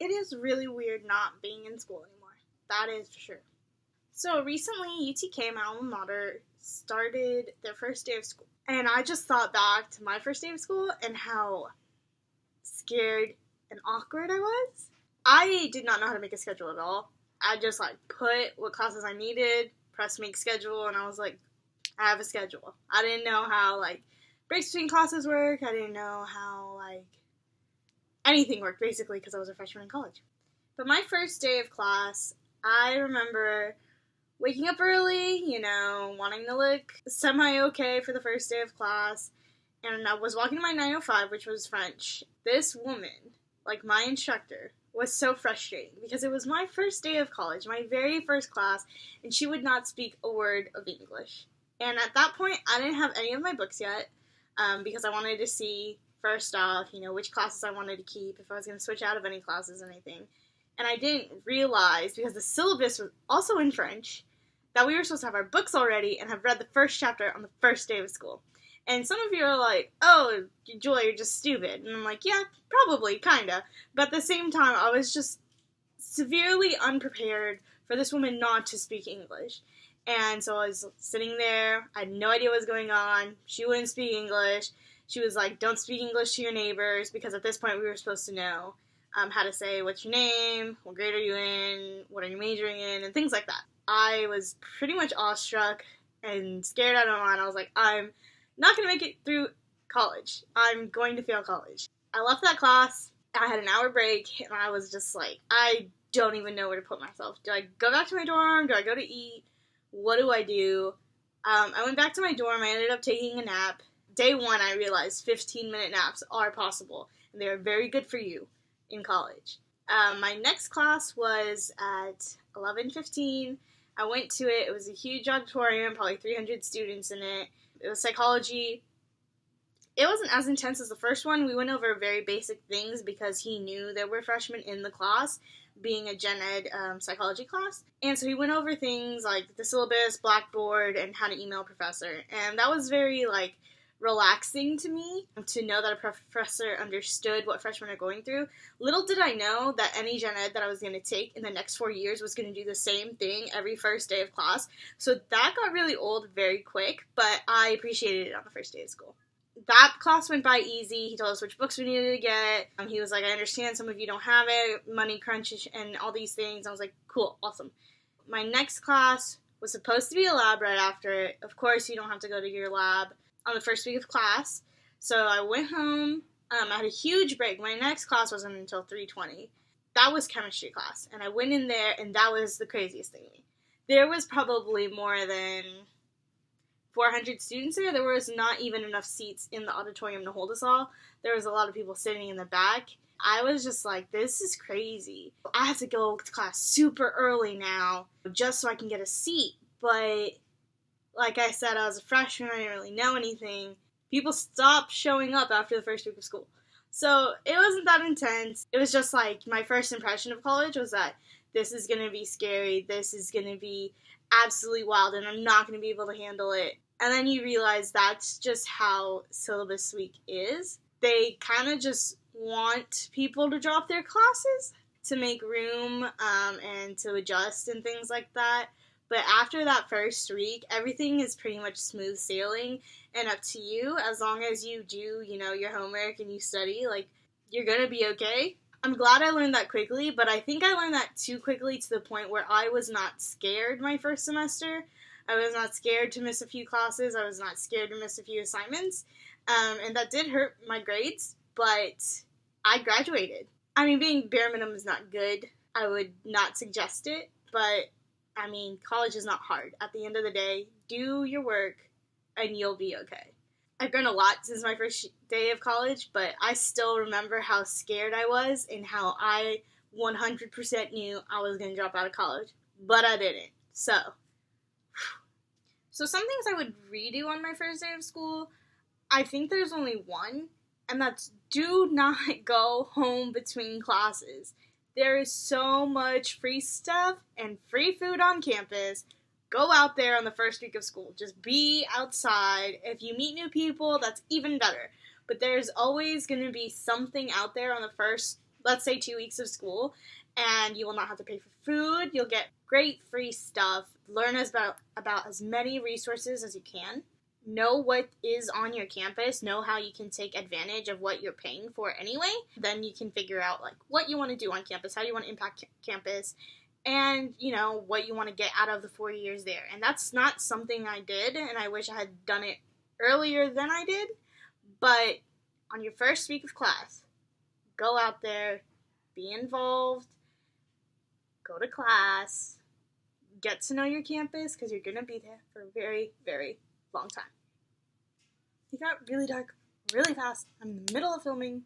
It is really weird not being in school anymore. That is for sure. So recently, UTK, my alma mater, started their first day of school. And I just thought back to my first day of school and how scared and awkward I was. I did not know how to make a schedule at all. I just put what classes I needed, press make schedule, and I was like, I have a schedule. I didn't know how breaks between classes work. I didn't know how anything worked basically because I was a freshman in college. But my first day of class, I remember waking up early, wanting to look semi-okay for the first day of class, and I was walking to my 905, which was French. This woman, my instructor, was so frustrating because it was my first day of college, my very first class, and she would not speak a word of English. And at that point, I didn't have any of my books yet because I wanted to see, first off, which classes I wanted to keep, if I was going to switch out of any classes or anything. And I didn't realize, because the syllabus was also in French, that we were supposed to have our books already and have read the first chapter on the first day of school. And some of you are like, oh, Julia, you're just stupid. And I'm like, yeah, probably, kinda. But at the same time, I was just severely unprepared for this woman not to speak English. And so I was sitting there, I had no idea what was going on, she wouldn't speak English, she was like, don't speak English to your neighbors, because at this point we were supposed to know how to say, what's your name, what grade are you in, what are you majoring in, and things like that. I was pretty much awestruck and scared out of my mind. I was like, I'm not going to make it through college. I'm going to fail college. I left that class, I had an hour break, and I was just like, I don't even know where to put myself. Do I go back to my dorm? Do I go to eat? What do I do? I went back to my dorm. I ended up taking a nap. Day one, I realized 15-minute naps are possible, and they are very good for you in college. My next class was at 11:15. I went to it. It was a huge auditorium, probably 300 students in it. It was psychology. It wasn't as intense as the first one. We went over very basic things because he knew there were freshmen in the class, being a gen ed psychology class. And so he went over things like the syllabus, Blackboard, and how to email a professor. And that was very, relaxing to me to know that a professor understood what freshmen are going through. Little did I know that any gen ed that I was going to take in the next 4 years was going to do the same thing every first day of class. So that got really old very quick, but I appreciated it on the first day of school. That class went by easy. He told us which books we needed to get. He was like, I understand some of you don't have it, money crunch and all these things. I was like, cool, awesome. My next class was supposed to be a lab right after it. Of course, you don't have to go to your lab on the first week of class. So I went home. I had a huge break. My next class wasn't until 3:20. That was chemistry class. And I went in there, and that was the craziest thing to me. There was probably more than 400 students there. There was not even enough seats in the auditorium to hold us all. There was a lot of people sitting in the back. I was just like, this is crazy. I have to go to class super early now just so I can get a seat. But like I said, I was a freshman. I didn't really know anything. People stopped showing up after the first week of school. So it wasn't that intense. It was just my first impression of college was that this is going to be scary. This is going to be absolutely wild, and I'm not going to be able to handle it. And then you realize that's just how syllabus week is. They kind of just want people to drop their classes to make room and to adjust and things like that. But after that first week, everything is pretty much smooth sailing and up to you. As long as you do, your homework and you study, you're going to be okay. I'm glad I learned that quickly, but I think I learned that too quickly to the point where I was not scared my first semester. I was not scared to miss a few classes. I was not scared to miss a few assignments. And that did hurt my grades, but I graduated. I mean, being bare minimum is not good. I would not suggest it, but college is not hard. At the end of the day, do your work and you'll be okay. I've grown a lot since my first day of college, but I still remember how scared I was and how I 100% knew I was going to drop out of college, but I didn't. So some things I would redo on my first day of school, I think there's only one, and that's do not go home between classes. There is so much free stuff and free food on campus. Go out there on the first week of school. Just be outside. If you meet new people, that's even better. But there's always going to be something out there on the first let's say 2 weeks of school, and you will not have to pay for food. You'll get great free stuff. Learn about as many resources as you can. Know what is on your campus. Know how you can take advantage of what you're paying for anyway. Then you can figure out like what you want to do on campus, how you want to impact campus, and what you want to get out of the 4 years there. And that's not something I did, and I wish I had done it earlier than I did. But on your first week of class, go out there, be involved, go to class, get to know your campus, because you're going to be there for a very, very long time. It got really dark really fast. I'm in the middle of filming.